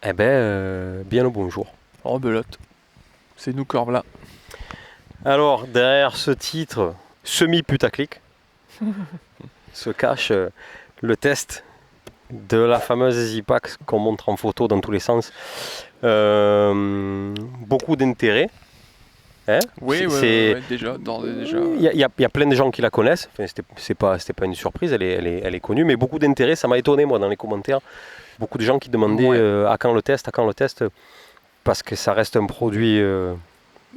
Bien le bonjour. Rebelote. C'est nous corps là. Alors, derrière ce titre semi-putaclic, se cache le test de la fameuse Zipax qu'on montre en photo dans tous les sens. Beaucoup d'intérêt. Hein, Oui, déjà, d'ores et déjà. Il y a plein de gens qui la connaissent. Enfin, c'était pas une surprise, elle est connue, mais beaucoup d'intérêt. Ça m'a étonné, moi, dans les commentaires. Beaucoup de gens qui demandaient à quand le test, parce que ça reste un produit.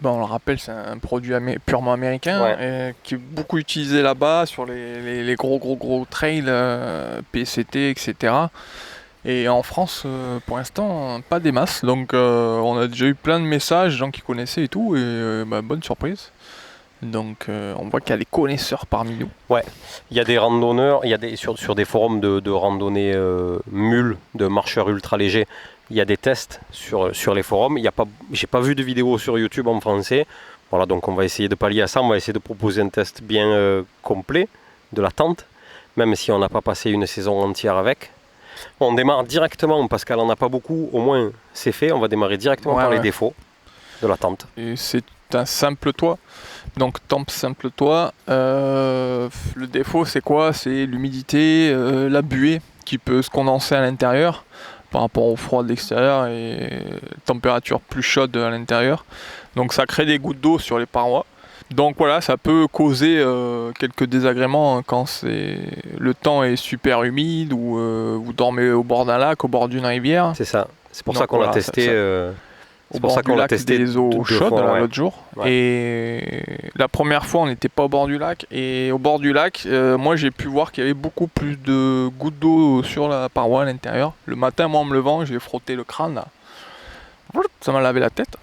On le rappelle, c'est un produit purement américain qui est beaucoup utilisé là-bas sur les gros trails PCT, etc. Et en France, pour l'instant, pas des masses. Donc on a déjà eu plein de messages, gens qui connaissaient et tout, et bonne surprise. Donc on voit qu'il y a des connaisseurs parmi nous. Ouais, il y a des randonneurs, sur des forums de randonnée mules, de marcheurs ultra légers, il y a des tests sur les forums. J'ai pas vu de vidéo sur YouTube en français. Voilà, donc on va essayer de pallier à ça. On va essayer de proposer un test bien complet de la tente, même si on n'a pas passé une saison entière avec. On démarre directement, parce qu'elle en a pas beaucoup, au moins c'est fait. On va démarrer directement par les défauts de la tente. Et c'est un simple toit. Donc tempe simple toit. Le défaut c'est quoi? C'est l'humidité, la buée qui peut se condenser à l'intérieur par rapport au froid de l'extérieur et température plus chaude à l'intérieur. Donc ça crée des gouttes d'eau sur les parois. Donc voilà, ça peut causer quelques désagréments quand le temps est super humide ou vous dormez au bord d'un lac, au bord d'une rivière. C'est ça. C'est pour ça qu'on l'a testé. Au bord du lac, des eaux chaudes l'autre jour. Ouais. Et la première fois, on n'était pas au bord du lac. Et au bord du lac, moi, j'ai pu voir qu'il y avait beaucoup plus de gouttes d'eau sur la paroi à l'intérieur. Le matin, moi, en me levant, j'ai frotté le crâne. Là. Ça m'a lavé la tête.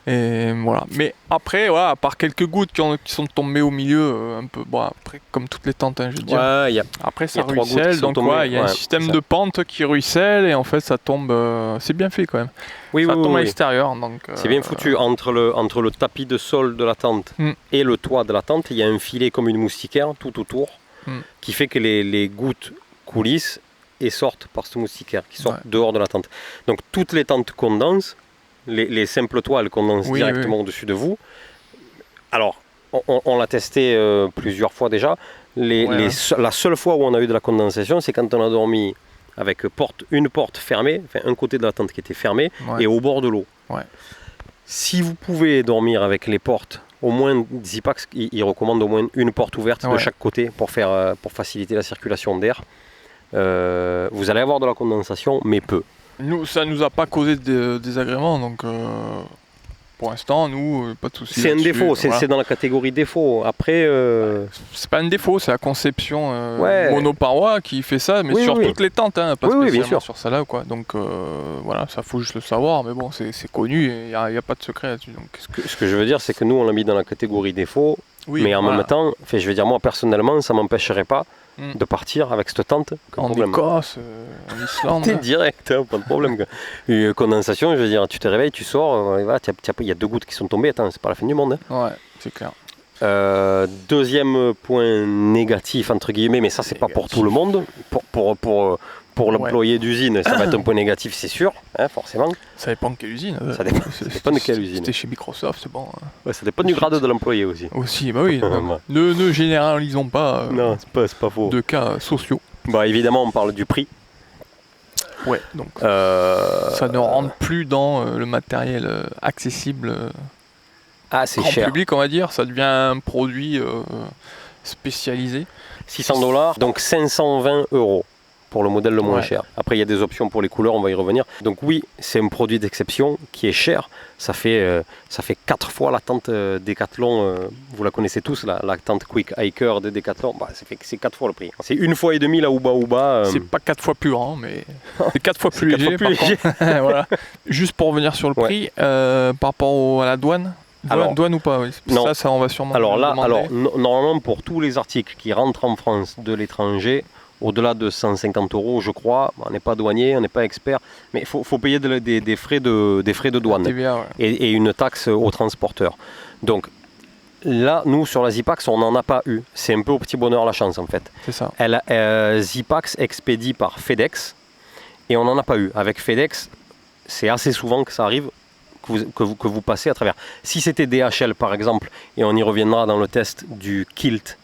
Et voilà. Mais après, à part quelques gouttes qui sont tombées au milieu, un peu, après, comme toutes les tentes, je veux dire. Après, ça ruisselle, donc il y a un système de pente qui ruisselle et en fait, ça tombe. C'est bien fait quand même. Ça tombe à l'extérieur. C'est bien foutu. Entre le tapis de sol de la tente et le toit de la tente, il y a un filet comme une moustiquaire tout autour qui fait que les gouttes coulissent et sortent par ce moustiquaire, qui sortent dehors de la tente. Donc toutes les tentes condensent. Les simples toiles condensent directement au-dessus de vous. Alors, on l'a testé plusieurs fois déjà. La seule fois où on a eu de la condensation, c'est quand on a dormi avec une porte fermée, enfin un côté de la tente qui était fermé, et au bord de l'eau. Si vous pouvez dormir avec les portes, au moins Zipax, il recommande au moins une porte ouverte de chaque côté pour faciliter la circulation d'air. Vous allez avoir de la condensation, mais peu. Nous, ça nous a pas causé de désagréments, donc pour l'instant, nous, pas de soucis. C'est un défaut, c'est dans la catégorie défaut. Après, c'est pas un défaut, c'est la conception monoparoi qui fait ça, mais sur toutes les tentes, pas spécialement sur celle-là, quoi. Donc voilà, ça faut juste le savoir, mais bon, c'est connu, il y a pas de secret là-dessus. Donc ce que je veux dire, c'est que nous, on l'a mis dans la catégorie défaut, mais en même temps, je veux dire, moi personnellement, ça m'empêcherait pas de partir avec cette tente. En Écosse, en Islande. T'es direct, pas de problème. Une condensation, je veux dire, tu te réveilles, tu sors, il y a 2 gouttes qui sont tombées, c'est pas la fin du monde. Ouais, c'est clair. Deuxième point négatif, entre guillemets, mais ça c'est pas pour tout le monde, pour l'employé d'usine, ça va être un point négatif, c'est sûr, forcément. Ça dépend de quelle usine. Ça dépend de quelle usine. C'était chez Microsoft, c'est bon. Ça dépend du grade de l'employé aussi. Aussi, oui. Ne généralisons pas, non, c'est pas faux. De cas sociaux. Évidemment, on parle du prix. Ouais, donc ça ne rentre plus dans le matériel accessible c'est grand cher. Public, on va dire. Ça devient un produit spécialisé. $600, donc 520 € pour le modèle le moins cher. Après, il y a des options pour les couleurs, on va y revenir. Donc oui, c'est un produit d'exception qui est cher. Ça fait 4 fois la tente Decathlon, vous la connaissez tous, la tente Quick Hiker de Decathlon. C'est 4 fois le prix. C'est 1,5 fois la Ouba. C'est pas 4 fois plus grand, mais c'est 4 fois plus léger. Voilà. Juste pour revenir sur le prix, par rapport à la douane. Douane ou pas, non. Ça, on va sûrement. Normalement, pour tous les articles qui rentrent en France de l'étranger, au-delà de 150 € je crois, on n'est pas douanier, on n'est pas expert, mais il faut payer des frais de douane TVA, et une taxe au transporteur. Donc là, nous sur la Zipax, on n'en a pas eu. C'est un peu au petit bonheur la chance en fait. C'est ça. Zipax expédie par FedEx et on n'en a pas eu. Avec FedEx, c'est assez souvent que ça arrive, que vous passez à travers. Si c'était DHL par exemple, et on y reviendra dans le test du Kilt,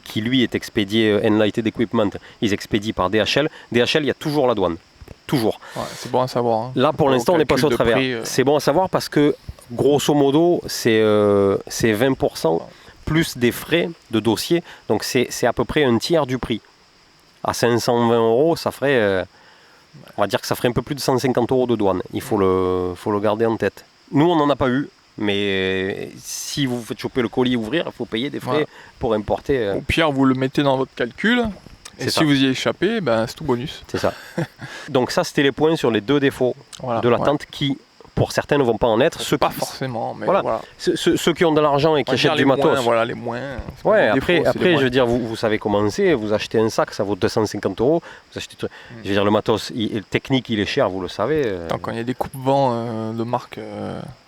qui lui est expédié, Enlighted Equipment, ils expédient par DHL. DHL, il y a toujours la douane. Toujours. Ouais, c'est bon à savoir. Hein. Là, pour l'instant, on n'est pas au travers. Prix, C'est bon à savoir parce que, grosso modo, c'est 20% plus des frais de dossier. Donc, c'est à peu près un tiers du prix. À 520 €, ça ferait... on va dire que ça ferait un peu plus de 150 € de douane. Il faut le garder en tête. Nous, on n'en a pas eu. Mais si vous faites choper le colis et ouvrir, il faut payer des frais pour importer. Au pire, vous le mettez dans votre calcul. Et si vous y échappez, c'est tout bonus. C'est ça. Donc ça, c'était les points sur les 2 défauts de la tente qui, pour certains, ne vont pas en être. Pas forcément, mais voilà. Ceux qui ont de l'argent et qui achètent du matos. Voilà, les moins. Ouais, après je veux dire, vous savez comment c'est. Vous achetez un sac, ça vaut 250 €. Vous achetez, je veux dire, le matos technique, il est cher, vous le savez. Quand il y a des coupes-vents de marque,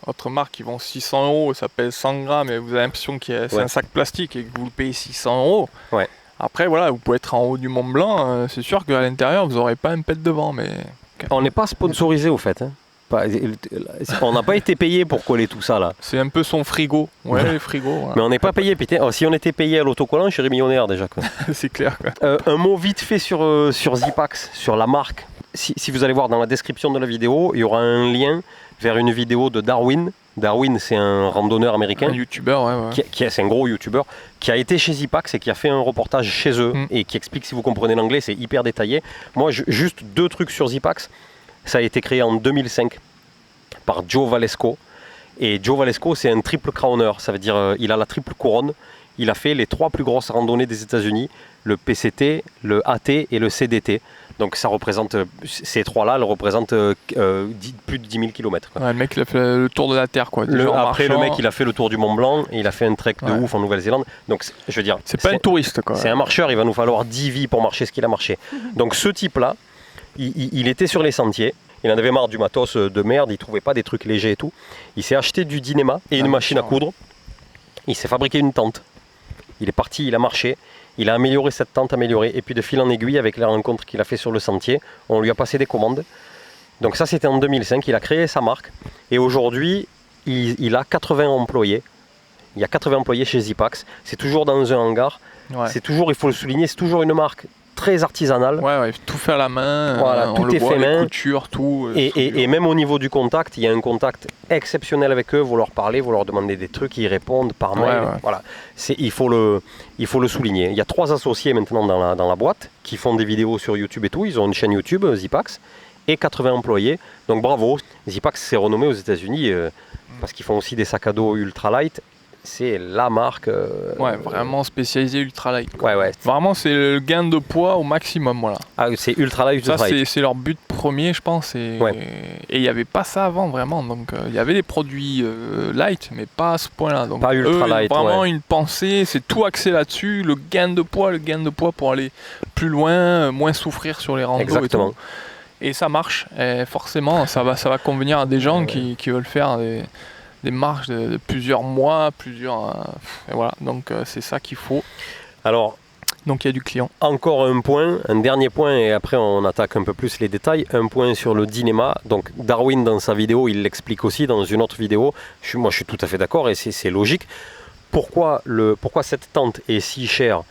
autres marques qui vont 600 €, ça pèse 100 grammes et vous avez l'impression que c'est un sac plastique et que vous le payez 600 €. Ouais. Après, voilà, vous pouvez être en haut du Mont Blanc. C'est sûr qu'à l'intérieur, vous n'aurez pas un pet de vent. Mais... On n'est pas sponsorisé au fait. Hein. On n'a pas été payé pour coller tout ça là. C'est un peu son frigo. Ouais, les frigos. Voilà. Mais on n'est pas payé. Putain. Si on était payé à l'autocollant, je serais millionnaire déjà. C'est clair. Quoi. Un mot vite fait sur Zipax, sur la marque. Si vous allez voir dans la description de la vidéo, il y aura un lien vers une vidéo de Darwin. Darwin, c'est un randonneur américain. Un youtubeur, ouais. C'est un gros youtubeur qui a été chez Zipax et qui a fait un reportage chez eux et qui explique, si vous comprenez l'anglais, c'est hyper détaillé. Moi, juste 2 trucs sur Zipax. Ça a été créé en 2005 par Joe Valesco. Et Joe Valesco, c'est un triple crowner. Ça veut dire il a la triple couronne. Il a fait les 3 plus grosses randonnées des États-Unis, le PCT, le AT et le CDT. Donc ça représente, ces 3-là, elles représentent plus de 10 000 km. Ouais, le mec, il a fait le tour de la Terre. Quoi. Après, le mec, il a fait le tour du Mont Blanc, et il a fait un trek de ouf en Nouvelle-Zélande. Donc, je veux dire... C'est pas un touriste, quoi. C'est un marcheur, il va nous falloir 10 vies pour marcher ce qu'il a marché. Donc ce type-là, il était sur les sentiers, il en avait marre du matos de merde, il trouvait pas des trucs légers et tout. Il s'est acheté du Dynéma et une machine à coudre. Il s'est fabriqué une tente. Il est parti, il a marché. Il a amélioré cette tente, et puis de fil en aiguille, avec les rencontres qu'il a fait sur le sentier, on lui a passé des commandes. Donc ça, c'était en 2005, il a créé sa marque, et aujourd'hui, il a 80 employés. Il y a 80 employés chez Zipax, c'est toujours dans un hangar, c'est toujours, il faut le souligner, c'est toujours une marque très artisanale. Ouais, tout fait à la main, voilà, tout est fait main. Couture, tout. Et même au niveau du contact, il y a un contact exceptionnel avec eux. Vous leur parlez, vous leur demandez des trucs, ils répondent par mail. Ouais. Voilà. Il faut le souligner. Il y a 3 associés maintenant dans la boîte qui font des vidéos sur YouTube et tout. Ils ont une chaîne YouTube, Zipax, et 80 employés. Donc bravo. Zipax s'est renommé aux États-Unis parce qu'ils font aussi des sacs à dos ultralight. C'est la marque. Vraiment spécialisée ultralight. Ouais. Vraiment, c'est le gain de poids au maximum, voilà. Ah, c'est ultralight. Ça, c'est leur but premier, je pense. Et il n'y avait pas ça avant, vraiment. Donc, il y avait des produits light, mais pas à ce point-là. Donc, pas ultralight. Vraiment une pensée, c'est tout axé là-dessus. Le gain de poids pour aller plus loin, moins souffrir sur les randos. Exactement. Et ça marche. Et forcément, ça va convenir à des gens qui veulent faire des marches de plusieurs mois, et voilà, donc c'est ça qu'il faut. Alors, donc il y a du client. Encore un dernier point, et après on attaque un peu plus les détails. Un point sur le Dynéma. Donc Darwin, dans sa vidéo, il l'explique aussi dans une autre vidéo. Moi je suis tout à fait d'accord et c'est logique. Pourquoi cette tente est si chère?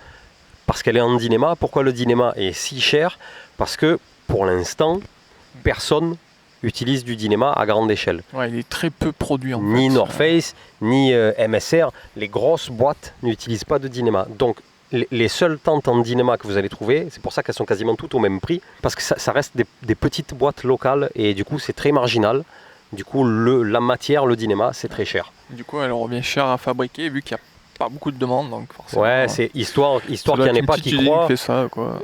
Parce qu'elle est en Dynéma. Pourquoi le Dynéma est si cher? Parce que pour l'instant, personne utilise du Dynéma à grande échelle. Ouais, il est très peu produit en fait. Ni North Face, ni MSR, les grosses boîtes n'utilisent pas de Dynéma. Donc les seules tentes en Dynéma que vous allez trouver, c'est pour ça qu'elles sont quasiment toutes au même prix, parce que ça reste des petites boîtes locales et du coup c'est très marginal. Du coup la matière, le Dynéma, c'est très cher. Du coup elle revient cher à fabriquer vu qu'il n'y a pas beaucoup de demandes, donc forcément. Ouais, c'est histoire qu'il n'y en ait pas qui croient. Ça, quoi.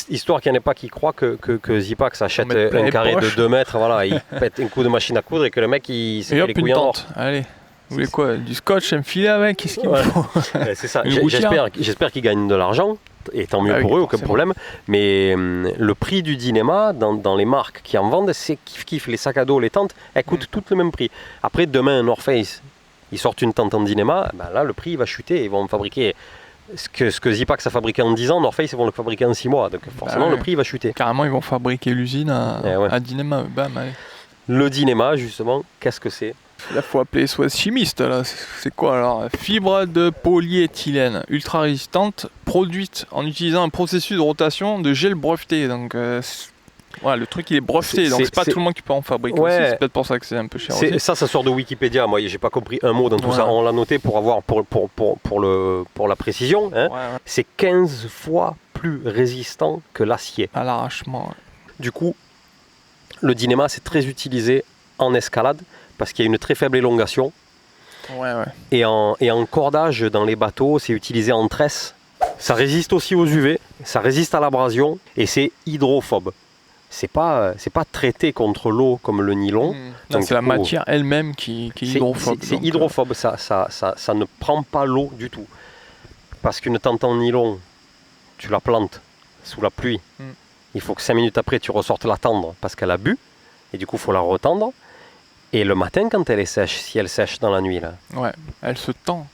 Histoire qu'il n'y en ait pas qui croient que Zipax achète un carré de 2 mètres, voilà, il pète un coup de machine à coudre et que le mec il s'est fait les couilles en or. Allez, vous voulez quoi? Du scotch, un filet avec? Qu'est-ce qu'il faut? C'est ça, j'espère qu'ils gagnent de l'argent, et tant mieux pour eux, aucun problème. Mais le prix du Dynéma, dans les marques qui en vendent, c'est kiff-kiff. Les sacs à dos, les tentes, elles coûtent toutes le même prix. Après, demain, North Face, ils sortent une tente en Dynéma, là le prix va chuter, ils vont fabriquer... Ce que Zipax a fabriqué en 10 ans, North Face ils vont le fabriquer en 6 mois. Donc forcément le prix va chuter. Carrément ils vont fabriquer l'usine à Dynéma. Bam, allez. Le Dynéma, justement, qu'est-ce que c'est? Là, faut appeler soit chimiste, là. C'est quoi alors? Fibre de polyéthylène ultra résistante, produite en utilisant un processus de rotation de gel breveté. Donc, voilà, le truc il est breveté, donc c'est pas tout le monde qui peut en fabriquer. Ouais. C'est peut-être pour ça que c'est un peu cher. Ça sort de Wikipédia. Moi, j'ai pas compris un mot dans tout ça. On l'a noté pour avoir pour la précision. Hein. Ouais. C'est 15 fois plus résistant que l'acier. À l'arrachement. Ouais. Du coup, le Dynéma, c'est très utilisé en escalade parce qu'il y a une très faible élongation. Ouais. Et en cordage dans les bateaux, c'est utilisé en tresse. Ça résiste aussi aux UV, ça résiste à l'abrasion et c'est hydrophobe. C'est pas traité contre l'eau comme le nylon. Donc c'est la matière elle-même qui est hydrophobe. C'est hydrophobe, ça ne prend pas l'eau du tout. Parce qu'une tente en nylon, tu la plantes sous la pluie. Il faut que 5 minutes après tu ressortes la tendre parce qu'elle a bu. Et du coup il faut la retendre. Et le matin quand elle est sèche, si elle sèche dans la nuit là. Ouais, elle se tend.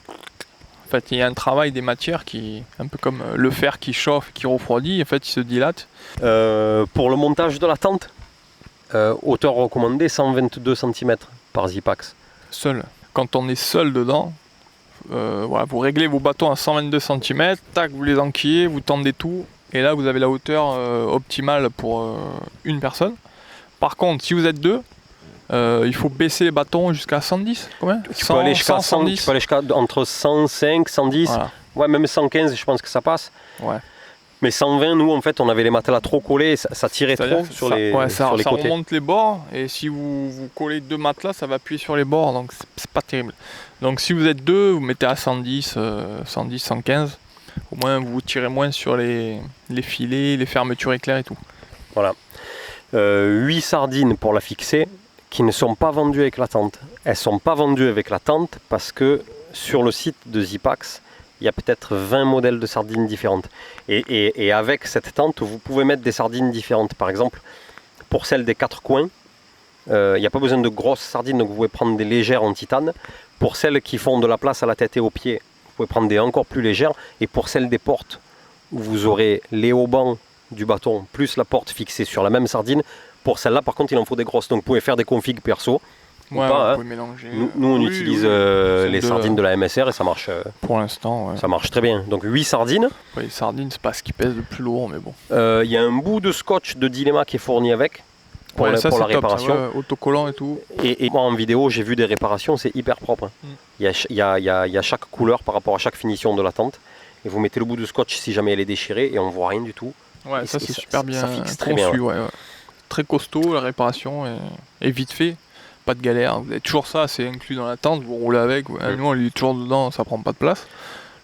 En fait, il y a un travail des matières qui, un peu comme le fer qui chauffe, qui refroidit, en fait, il se dilate. Pour le montage de la tente, hauteur recommandée 122 cm par Zipax. Seul. Quand on est seul dedans, voilà, vous réglez vos bateaux à 122 cm, tac, vous les enquillez, vous tendez tout, et là vous avez la hauteur optimale pour une personne. Par contre, si vous êtes deux, il faut baisser les bâtons jusqu'à 110, combien? Tu peux aller jusqu'à 110. Tu peux aller jusqu'à entre 105, 110, voilà. Ouais, même 115, je pense que ça passe. Ouais. Mais 120, nous, en fait, on avait les matelas trop collés, ça tirait trop sur les côtés. Ça remonte les bords, et si vous collez 2 matelas, ça va appuyer sur les bords, donc c'est pas terrible. Donc si vous êtes deux, vous mettez à 110, 115, au moins vous tirez moins sur les filets, les fermetures éclairs et tout. Voilà. 8 sardines pour la fixer, qui ne sont pas vendues avec la tente. Elles ne sont pas vendues avec la tente parce que sur le site de Zipax, il y a peut-être 20 modèles de sardines différentes. Et avec cette tente, vous pouvez mettre des sardines différentes. Par exemple, pour celle des 4 coins, il n'y a pas besoin de grosses sardines, donc vous pouvez prendre des légères en titane. Pour celles qui font de la place à la tête et aux pieds, vous pouvez prendre des encore plus légères. Et pour celles des portes, où vous aurez les haubans du bâton plus la porte fixée sur la même sardine, pour celle-là, par contre, il en faut des grosses. Donc vous pouvez faire des configs perso. Ouais, pas, vous pouvez mélanger. Nous on utilise les sardines de la MSR et ça marche. Pour l'instant, ouais. Ça marche très bien. Donc 8 sardines. Ouais, les sardines, c'est pas ce qui pèse le plus lourd, mais bon. Il y a un bout de scotch de Dynéma qui est fourni avec pour la réparation. Ça, autocollant et tout. Et moi en vidéo, j'ai vu des réparations, c'est hyper propre. Il y a chaque couleur par rapport à chaque finition de la tente. Et vous mettez le bout de scotch si jamais elle est déchirée et on voit rien du tout. Ouais, et ça c'est super bien. Ça fixe très bien. Ouais. Très costaud la réparation et vite fait. Pas de galère, vous avez toujours ça, c'est inclus dans la tente, vous roulez avec, nous on est toujours dedans, ça prend pas de place.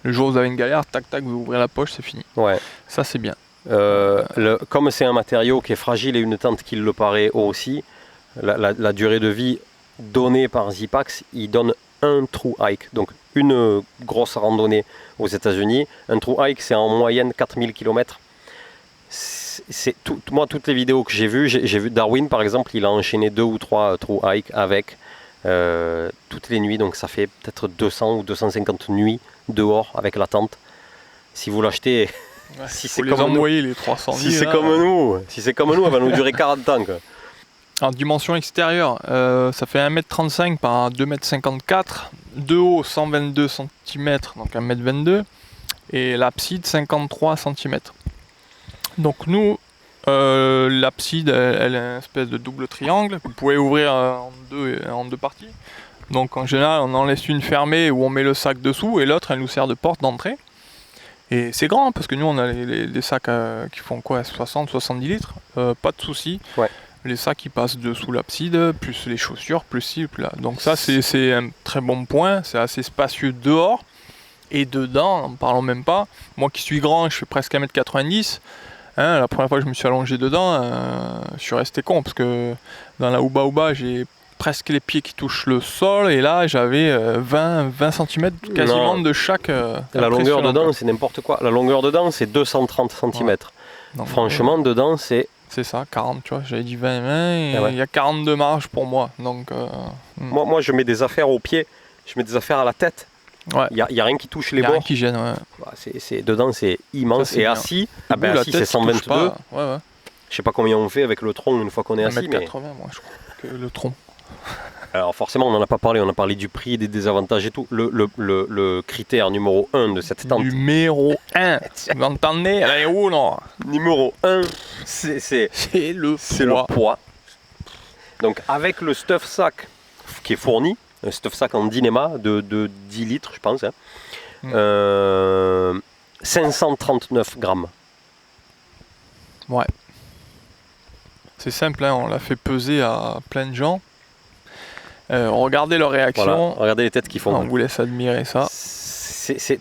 Le jour où vous avez une galère, tac tac, vous ouvrez la poche, c'est fini. Ouais. Ça c'est bien. Comme c'est un matériau qui est fragile et une tente qui le paraît aussi, la durée de vie donnée par Zipax, il donne un true hike, donc une grosse randonnée aux États-Unis. Un true hike, c'est en moyenne 4000 km. Moi, toutes les vidéos que j'ai vu Darwin par exemple, il a enchaîné 2 ou 3 true hikes avec toutes les nuits, donc ça fait peut-être 200 ou 250 nuits dehors avec la tente. Si vous l'achetez, si c'est comme nous, les 300 si c'est comme nous, elle va nous durer 40 ans. Quoi. En dimension extérieure, ça fait 1m35 par 2m54, de haut 122 cm, donc 1m22, et l'abside 53 cm. Donc nous, l'abside, elle est une espèce de double triangle. Vous pouvez ouvrir en deux parties. Donc en général, on en laisse une fermée où on met le sac dessous et l'autre, elle nous sert de porte d'entrée. Et c'est grand parce que nous, on a les sacs qui font quoi, 60-70 litres. Pas de souci. Ouais. Les sacs qui passent dessous l'abside, plus les chaussures, plus ci, plus là. Donc ça, c'est un très bon point. C'est assez spacieux dehors. Et dedans, n'en parlons même pas. Moi qui suis grand, je fais presque 1m90. La première fois que je me suis allongé dedans, je suis resté con parce que dans la Ouba Ouba, j'ai presque les pieds qui touchent le sol et là j'avais 20 cm quasiment de chaque. La longueur dedans, c'est n'importe quoi. La longueur dedans, c'est 230 cm. Ouais. Donc, franchement, dedans, c'est. C'est ça, 40, tu vois. J'avais dit 20 et il y a 42 marges pour moi. Donc, moi, je mets des affaires aux pieds, je mets des affaires à la tête. Ouais. Il n'y a rien qui touche les bords. Rien qui gêne, ouais. Dedans, c'est immense. Ça, et bien. Assis, assis c'est 122. Je sais pas combien on fait avec le tronc une fois qu'on est assis. 1m80 moi je crois que le tronc. Alors forcément on n'en a pas parlé, on a parlé du prix, des désavantages et tout. Le critère numéro 1 de cette tente. Numéro 1. Vous entendez? Elle est où non? Numéro 1, c'est le poids. Donc avec le stuff sac qui est fourni, un stuff sac en Dyneema de 10 litres je pense, 539 grammes. Ouais. C'est simple, hein, on l'a fait peser à plein de gens. Regardez leur réaction. Voilà, regardez les têtes qu'ils font. On vous laisse admirer ça.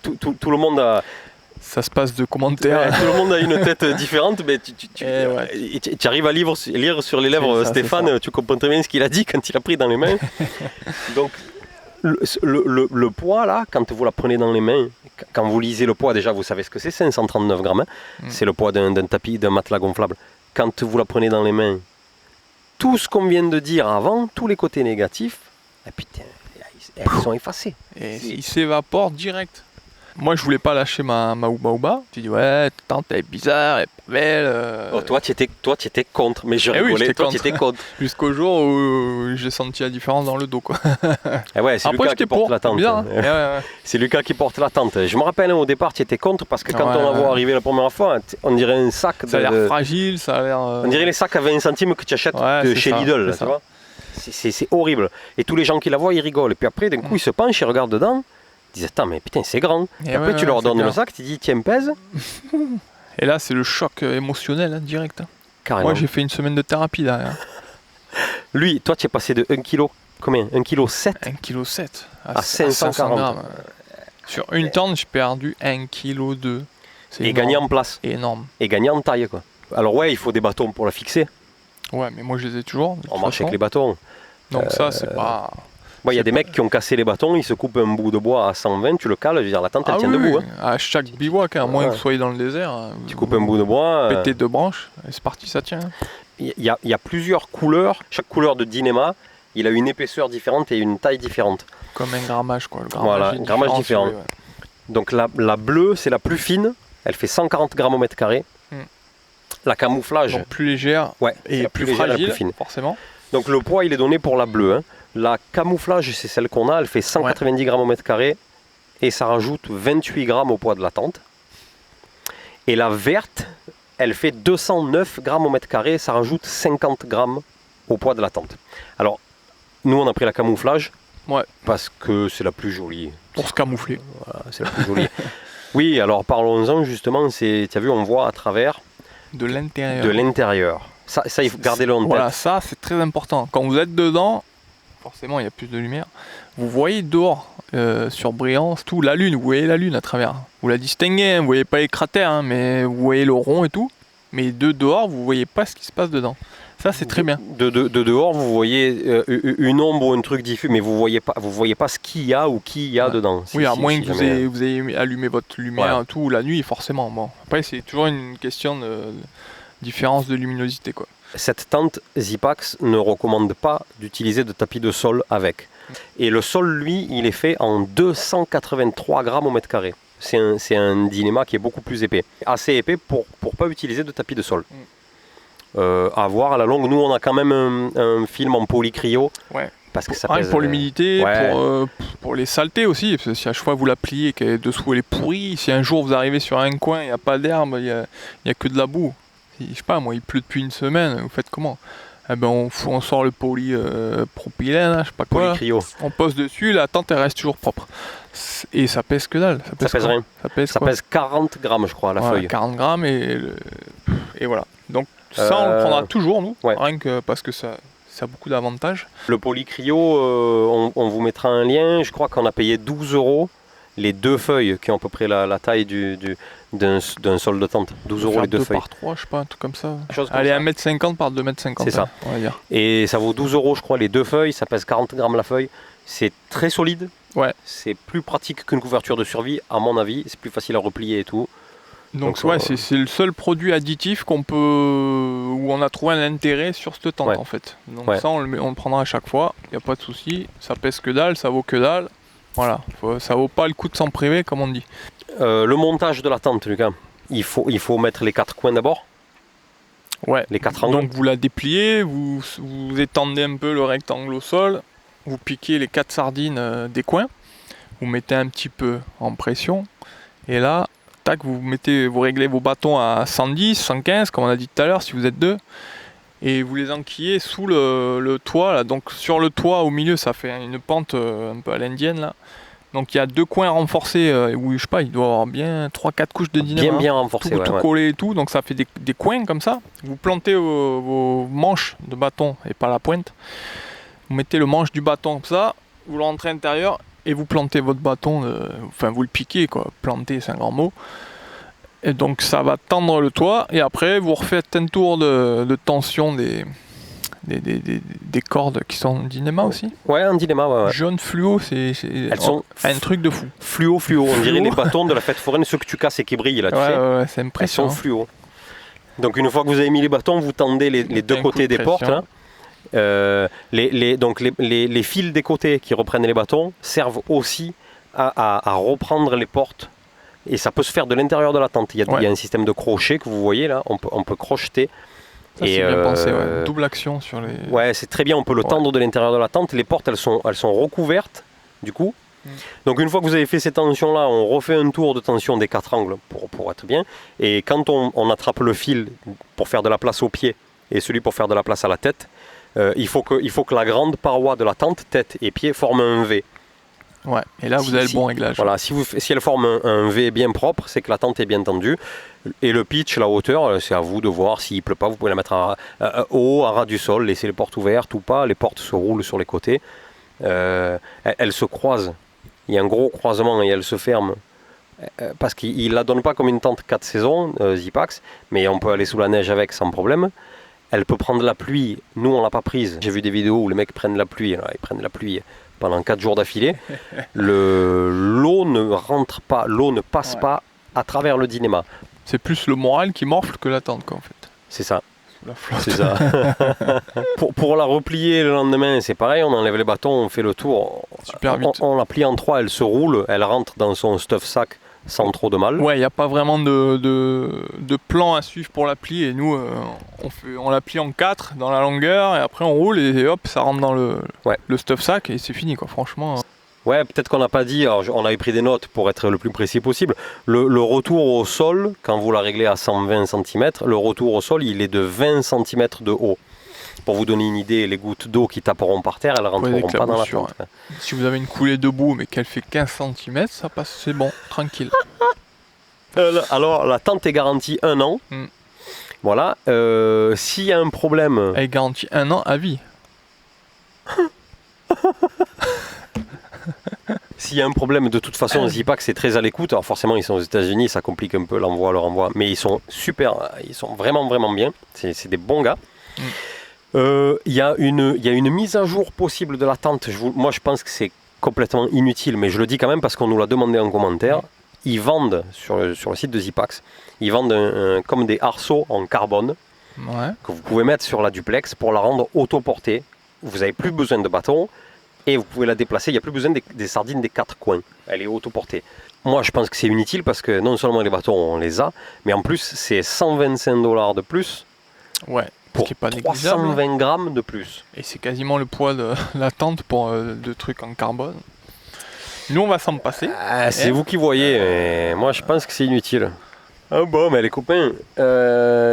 Tout le monde a... Ça se passe de commentaires. Tout le monde a une tête différente, mais tu arrives à lire sur les lèvres Stéphane, tu comprends très bien ce qu'il a dit quand il a pris dans les mains. Donc le poids là, quand vous la prenez dans les mains, quand vous lisez le poids, déjà vous savez ce que c'est, 539 grammes, c'est le poids d'un tapis, d'un matelas gonflable. Quand vous la prenez dans les mains, tout ce qu'on vient de dire avant, tous les côtés négatifs, putain, ils sont effacés. Et ils s'évaporent direct. Moi, je voulais pas lâcher ma Ouba Ouba. Tu dis, ouais, ta tante, elle est bizarre, elle est pas belle. Oh, toi, tu étais contre, mais je rigolais, oui, toi, tu étais contre. Jusqu'au jour où j'ai senti la différence dans le dos, quoi. Et ouais, c'est après, Lucas qui porte la tente. Bien, hein. C'est Lucas qui porte la tente. Je me rappelle, au départ, tu étais contre parce que quand on la voit arriver la première fois, on dirait un sac. Ça a l'air fragile, ça a l'air. On dirait les sacs à 20 centimes que tu achètes chez Lidl, là, tu vois. C'est horrible. Et tous les gens qui la voient, ils rigolent. Et puis après, d'un coup, ils se penchent, ils regardent dedans. Ils disent, attends, mais putain, c'est grand. Et après, tu leur donnes le sac, tu dis, tiens, pèse. Et là, c'est le choc émotionnel, hein, direct. Carrément. Moi, j'ai fait une semaine de thérapie derrière. Lui, toi, tu es passé de 1 kg, combien 1 kg 7 1 kg 7 à 540 grammes. Sur une tente, j'ai perdu 1 kg 2. Et gagné en place. Énorme. Et gagné en taille, quoi. Alors, ouais, il faut des bâtons pour la fixer. Ouais, mais moi, je les ai toujours. On marche avec les bâtons. Donc, ça, c'est pas. Il y a des mecs qui ont cassé les bâtons, ils se coupent un bout de bois à 120, tu le cales, je veux dire, la tente elle tient debout. Hein. À chaque bivouac, à moins que vous soyez dans le désert. Tu coupes un bout de bois. Pétez 2 branches, et c'est parti, ça tient. Il y a plusieurs couleurs, chaque couleur de Dyneema, il a une épaisseur différente et une taille différente. Comme un grammage, quoi. Le grammage différent. Ouais. Donc la bleue, c'est la plus fine, elle fait 140 grammes au mètre carré. La camouflage. Donc plus légère et plus fragile, plus fine. Forcément. Donc le poids, il est donné pour la bleue. Hein. La camouflage, c'est celle qu'on a, elle fait 190 grammes au mètre carré et ça rajoute 28 grammes au poids de la tente. Et la verte, elle fait 209 grammes au mètre carré et ça rajoute 50 grammes au poids de la tente. Alors, nous, on a pris la camouflage parce que c'est la plus jolie. Pour se camoufler. Voilà, c'est la plus jolie. Oui, alors parlons-en justement, tu as vu, on voit à travers de l'intérieur. De l'intérieur. Ça, il faut garder-le en tête. Voilà, ça, c'est très important. Quand vous êtes dedans, forcément il y a plus de lumière, vous voyez dehors sur Brianz tout, la lune, vous voyez la lune à travers, vous la distinguez, hein, vous voyez pas les cratères, hein, mais vous voyez le rond et tout, mais de dehors vous voyez pas ce qui se passe dedans. Ça c'est très bien. De dehors vous voyez une ombre ou un truc diffus, mais vous voyez pas ce qu'il y a ou qui il y a dedans. Oui, à moins que vous ayez allumé votre lumière tout la nuit, forcément. Bon. Après c'est toujours une question de différence de luminosité, quoi. Cette tente Zipax ne recommande pas d'utiliser de tapis de sol avec. Et le sol, lui, il est fait en 283 grammes au mètre carré. C'est un Dyneema qui est beaucoup plus épais. Assez épais pour pas utiliser de tapis de sol. À voir à la longue. Nous, on a quand même un film en polycryo. Ouais. Parce que ça pèse, pour l'humidité, ouais. pour les saletés aussi. Parce que si à chaque fois vous la pliez et qu'elle est dessous elle est pourrie, si un jour vous arrivez sur un coin, il n'y a pas d'herbe, il n'y a que de la boue. Je sais pas, moi, il pleut depuis une semaine, vous faites comment? Eh ben, on sort le polypropylène, je sais pas quoi. On pose dessus, la tente elle reste toujours propre. Et ça pèse que dalle. Ça pèse rien. Ça pèse 40 grammes, je crois, la feuille. 40 grammes et voilà. Donc ça, on le prendra toujours, nous, rien que parce que ça a beaucoup d'avantages. Le polycryo, on vous mettra un lien. Je crois qu'on a payé 12 € les 2 feuilles qui ont à peu près la taille d'un sol de tente. 12 € les 2 feuilles. Par 3, je sais pas, un truc comme ça. Allez, 1m50 par 2m50. C'est ça. On va dire. Et ça vaut 12 € je crois les 2 feuilles, ça pèse 40 grammes la feuille. C'est très solide. Ouais. C'est plus pratique qu'une couverture de survie, à mon avis. C'est plus facile à replier et tout. Donc c'est le seul produit additif où on a trouvé un intérêt sur cette tente en fait. Donc ça on le prendra à chaque fois, il n'y a pas de souci. Ça pèse que dalle, ça vaut que dalle. Voilà, ça vaut pas le coup de s'en priver comme on dit. Le montage de la tente, Lucas, il faut mettre les 4 coins d'abord. Ouais. Les 4 angles. Donc vous la dépliez, vous étendez un peu le rectangle au sol, vous piquez les 4 sardines des coins, vous mettez un petit peu en pression, et là, tac, vous réglez vos bâtons à 110, 115, comme on a dit tout à l'heure, si vous êtes 2, et vous les enquillez sous le toit. Là. Donc sur le toit, au milieu, ça fait une pente un peu à l'indienne, là. Donc il y a 2 coins renforcés où, je sais pas, il doit y avoir bien 3-4 couches de dynamite. Bien renforcés, tout collé et tout, donc ça fait des coins comme ça. Vous plantez vos manches de bâton et pas la pointe. Vous mettez le manche du bâton comme ça, vous le rentrez à l'intérieur et vous plantez votre bâton, enfin vous le piquez quoi, planter c'est un grand mot. Et donc ça va tendre le toit et après vous refaites un tour de tension des cordes qui sont en dynéma aussi. Ouais, en dynéma, ouais. Jaune fluo, c'est elles sont un truc de fou. Fluo, on dirait les bâtons de la fête foraine, ceux que tu casses et qui brillent là, tu sais. Ouais, c'est impressionnant. Elles sont fluo. Donc une fois que vous avez mis les bâtons, vous tendez les 2 côtés des portes. Là. Donc les fils des côtés qui reprennent les bâtons servent aussi à reprendre les portes. Et ça peut se faire de l'intérieur de la tente. Il y a un système de crochet que vous voyez là, on peut crocheter. Ça, c'est bien pensé, ouais. Double action sur les... Ouais, c'est très bien, on peut le tendre de l'intérieur de la tente. Les portes, elles sont recouvertes, du coup. Donc une fois que vous avez fait ces tensions-là, on refait un tour de tension des 4 angles pour être bien. Et quand on attrape le fil pour faire de la place aux pieds et celui pour faire de la place à la tête, il faut que la grande paroi de la tente, tête et pieds, forme un V. Ouais, et là vous avez le bon réglage. Voilà, si elle forme un V bien propre, c'est que la tente est bien tendue. Et le pitch, la hauteur, c'est à vous de voir. S'il ne pleut pas, vous pouvez la mettre haut, à ras du sol, laisser les portes ouvertes ou pas. Les portes se roulent sur les côtés. Elles se croisent. Il y a un gros croisement et elles se ferment. Parce qu'il ne la donne pas comme une tente 4 saisons, Zipax, mais on peut aller sous la neige avec sans problème. Elle peut prendre la pluie. Nous, on ne l'a pas prise. J'ai vu des vidéos où les mecs prennent la pluie. Ils prennent la pluie pendant 4 jours d'affilée. L'eau ne rentre pas, l'eau ne passe pas à travers le dynéma. C'est plus le moral qui morfle que la tente, quoi, en fait. C'est ça. La flotte. C'est ça. pour la replier le lendemain, c'est pareil, on enlève les bâtons, on fait le tour. Super vite. On la plie en 3, elle se roule, elle rentre dans son stuff sac sans trop de mal. Ouais, il n'y a pas vraiment de plan à suivre pour la plier. Et nous, on la plie en 4 dans la longueur, et après on roule, et hop, ça rentre dans le stuff sac, et c'est fini, quoi, franchement. Ouais, peut-être qu'on n'a pas dit, alors on avait pris des notes pour être le plus précis possible. Le retour au sol, quand vous la réglez à 120 cm, le retour au sol, il est de 20 cm de haut. Pour vous donner une idée, les gouttes d'eau qui taperont par terre, elles ne rentreront pas dans la tente. Si vous avez une coulée debout, mais qu'elle fait 15 cm, ça passe, c'est bon, tranquille. Alors, la tente est garantie 1 an. Voilà. S'il y a un problème... Elle est garantie 1 an à vie. S'il y a un problème, de toute façon, Zipax c'est très à l'écoute. Alors forcément, ils sont aux États-Unis, ça complique un peu l'envoi, le renvoi. Mais ils sont super, ils sont vraiment, vraiment bien. C'est des bons gars. Il y a une mise à jour possible de la tente. Moi, je pense que c'est complètement inutile, mais je le dis quand même parce qu'on nous l'a demandé en commentaire. Ils vendent, sur le site de Zipax, ils vendent comme des arceaux en carbone que vous pouvez mettre sur la duplex pour la rendre autoportée. Vous n'avez plus besoin de bâton. Et vous pouvez la déplacer, il n'y a plus besoin des sardines des 4 coins, elle est autoportée. Moi je pense que c'est inutile parce que non seulement les bâtons on les a, mais en plus c'est $125 de plus pour qui est pas 320 grammes de plus. Et c'est quasiment le poids de la tente pour de trucs en carbone. Nous on va s'en passer. C'est vous qui voyez, mais moi je pense que c'est inutile. Ah bon, mais les copains,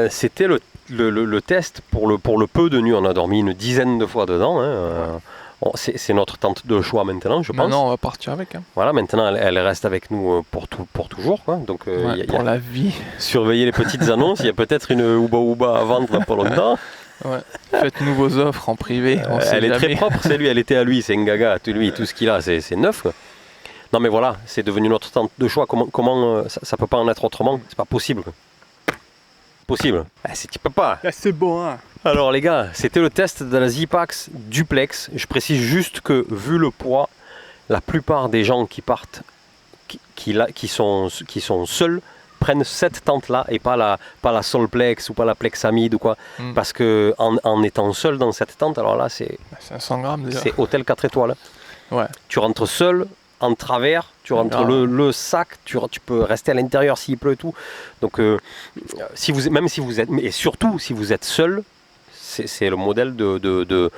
c'était le test pour le peu de nuits, on a dormi une dizaine de fois dedans. C'est notre tente de choix maintenant, je pense. Maintenant, on va partir avec. Voilà, maintenant, elle reste avec nous pour toujours. Quoi. Donc, pour la vie. Surveillez les petites annonces. Il y a peut-être une Ouba Ouba à vendre dans pas longtemps. Ouais. Faites-nous vos offres en privé. Elle est très propre, c'est lui. Elle était à lui, c'est Ngaga. Lui, tout ce qu'il a, c'est neuf. Quoi. Non, mais voilà, c'est devenu notre tente de choix. Comment ça peut pas en être autrement? C'est pas possible. Quoi. Possible. Tu peux pas. C'est bon, hein. Alors les gars, c'était le test de la Zipax Duplex. Je précise juste que vu le poids, la plupart des gens qui partent, qui sont seuls, prennent cette tente-là et pas la Solplex ou pas la Plexamide ou quoi. Parce que en étant seul dans cette tente, alors là c'est 500 grammes déjà. C'est hôtel 4 étoiles. Ouais. Tu rentres seul en travers, tu rentres le sac, tu peux rester à l'intérieur s'il pleut et tout. Donc même si vous êtes, et surtout si vous êtes seul, c'est le modèle de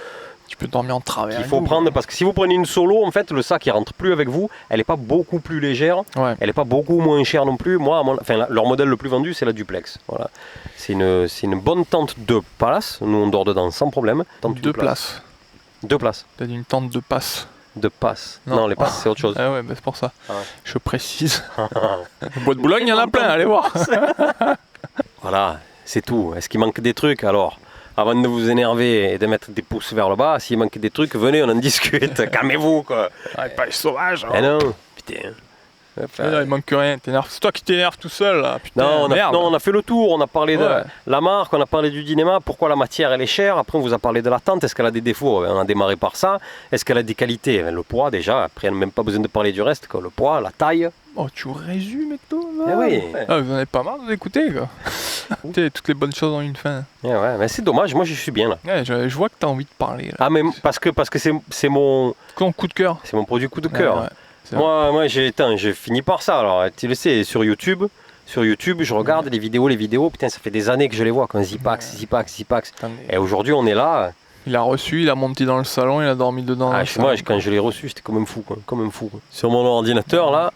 tu peux dormir en travers. Il faut prendre, parce que si vous prenez une solo, en fait, le sac il rentre plus avec vous. Elle n'est pas beaucoup plus légère. Ouais. Elle n'est pas beaucoup moins chère non plus. Moi, leur modèle le plus vendu, c'est la Duplex. Voilà. C'est une bonne tente de place. Nous, on dort dedans sans problème. Tente deux places. 2 places. T'as dit une tente de passe. De passe. Non, les passes, c'est autre chose. Ah ouais, bah c'est pour ça. Ah ouais. Je précise. Au Bois de Boulogne, il y en a plein, allez voir. Voilà, c'est tout. Est-ce qu'il manque des trucs alors? Avant de vous énerver et de mettre des pouces vers le bas, s'il manque des trucs, venez, on en discute. Calmez-vous, quoi. Ah, pas sauvage. Hein. Eh non, putain. Il manque rien, c'est toi qui t'énerves tout seul là. Putain, non, on a fait le tour, on a parlé de la marque, on a parlé du Dynéma, pourquoi la matière elle est chère, après on vous a parlé de la tente, est-ce qu'elle a des défauts, on a démarré par ça, est-ce qu'elle a des qualités, le poids déjà, après on n'a même pas besoin de parler du reste, quoi. Le poids, la taille. Oh tu résumes et tout là. Eh oui. Ah, vous en avez pas marre d'écouter quoi. Toutes les bonnes choses en une fin. Eh ouais, mais c'est dommage, moi je suis bien là. Ouais, je vois que tu as envie de parler là. Ah mais parce que c'est mon coup de cœur. C'est mon produit coup de cœur. Moi j'ai fini par ça. Alors tu le sais, sur YouTube, je regarde les vidéos, putain ça fait des années que je les vois, quand Zipax. Et aujourd'hui on est là. Il a reçu, il a monté dans le salon, il a dormi dedans. Moi quand je l'ai reçu, j'étais comme un fou, Sur mon ordinateur là,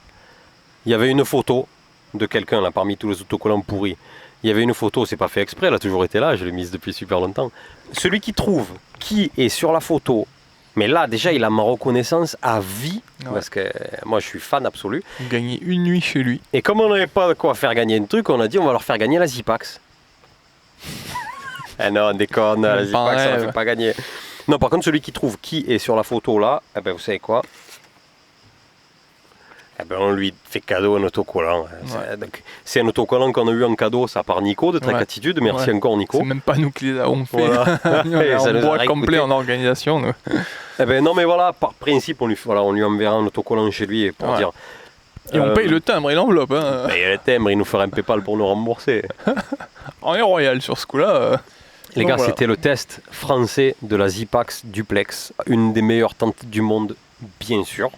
il y avait une photo de quelqu'un là parmi tous les autocollants pourris. Il y avait une photo, c'est pas fait exprès, elle a toujours été là, je l'ai mise depuis super longtemps. Celui qui trouve qui est sur la photo, mais là déjà il a ma reconnaissance à vie, parce que moi je suis fan absolu. Gagner une nuit chez lui. Et comme on n'avait pas de quoi faire gagner un truc, on a dit on va leur faire gagner la Zipax. Eh non, on déconne, la Zipax ça ne fait pas gagner. Non, par contre celui qui trouve qui est sur la photo là, eh ben, vous savez quoi? Eh ben, on lui fait cadeau un autocollant. Ouais. C'est un autocollant qu'on a eu en cadeau, ça par Nico de Trek-Attitude. Merci encore Nico. C'est même pas nous qui les avons fait. Voilà. On boit complet en organisation. Nous. Eh ben, non mais voilà, par principe, on lui enverra un autocollant chez lui pour dire. Et on paye le timbre et l'enveloppe. Hein. Et le timbre, il nous fera un PayPal pour nous rembourser. On est royal sur ce coup-là. Les gars, c'était le test français de la Zipax Duplex, une des meilleures tentes du monde, bien sûr.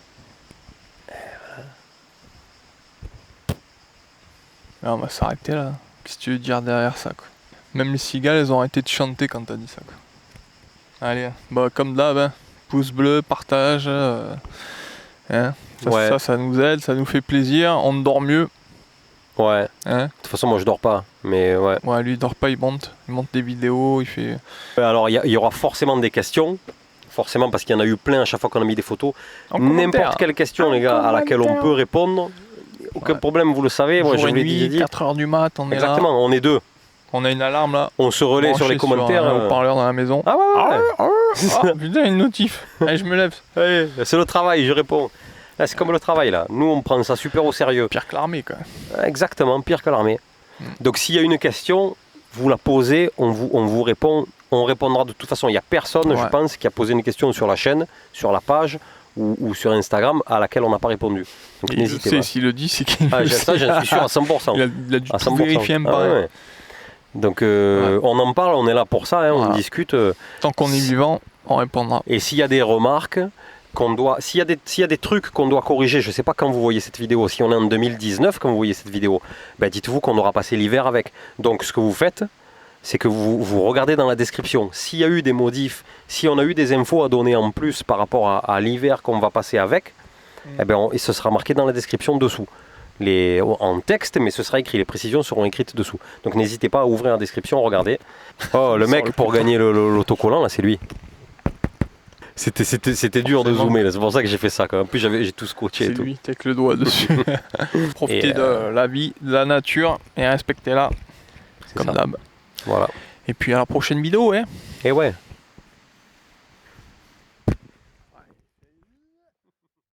On va s'arrêter là. Qu'est-ce que tu veux dire derrière ça quoi. Même les cigales, elles ont arrêté de chanter quand t'as dit ça quoi. Allez, bah comme d'hab, hein. Pouce bleu, partage. Ça nous aide, ça nous fait plaisir, on dort mieux. Ouais. Hein, de toute façon, moi je dors pas, mais ouais. Ouais, lui il dort pas, il monte des vidéos, il fait. Alors il y aura forcément des questions. Forcément, parce qu'il y en a eu plein à chaque fois qu'on a mis des photos. N'importe quelle question, les gars, à laquelle on peut répondre. Aucun problème, vous le savez. Moi, je vous l'ai dit. 4h du mat, on est là. Exactement, on est deux. On a une alarme là. On se relaie sur les commentaires. Sur un haut-parleur dans la maison. Ah ouais. Ah, putain, une notif. Allez, je me lève. Allez, c'est le travail, je réponds. Là, c'est comme le travail là. Nous, on prend ça super au sérieux. Pire que l'armée, quoi. Exactement, pire que l'armée. Donc, s'il y a une question, vous la posez, on vous répond. On répondra de toute façon. Il n'y a personne, je pense, qui a posé une question sur la chaîne, sur la page ou sur Instagram à laquelle on n'a pas répondu. Donc n'hésitez pas. S'il le dit, c'est qu'il ça, j'en suis sûr à 100%. Il a dû tout vérifier un peu. Donc on en parle, on est là pour ça, on discute. Tant qu'on est vivant, on répondra. Et s'il y a des remarques, s'il y a des trucs qu'on doit corriger, je ne sais pas quand vous voyez cette vidéo, si on est en 2019 quand vous voyez cette vidéo, ben dites-vous qu'on aura passé l'hiver avec. Donc ce que vous faites, c'est que vous regardez dans la description. S'il y a eu des modifs, si on a eu des infos à donner en plus par rapport à l'hiver qu'on va passer avec, et ce sera marqué dans la description dessous. En texte, mais ce sera écrit. Les précisions seront écrites dessous. Donc n'hésitez pas à ouvrir la description, regardez. Oh, le mec pour gagner l'autocollant, là, c'est lui. C'était dur de zoomer, là. C'est pour ça que j'ai fait ça. En plus, j'ai tout scotché. C'est lui, avec le doigt dessus. Profitez de la vie, de la nature et respectez-la. Comme d'hab. Voilà. Et puis à la prochaine vidéo, hein. Et ouais.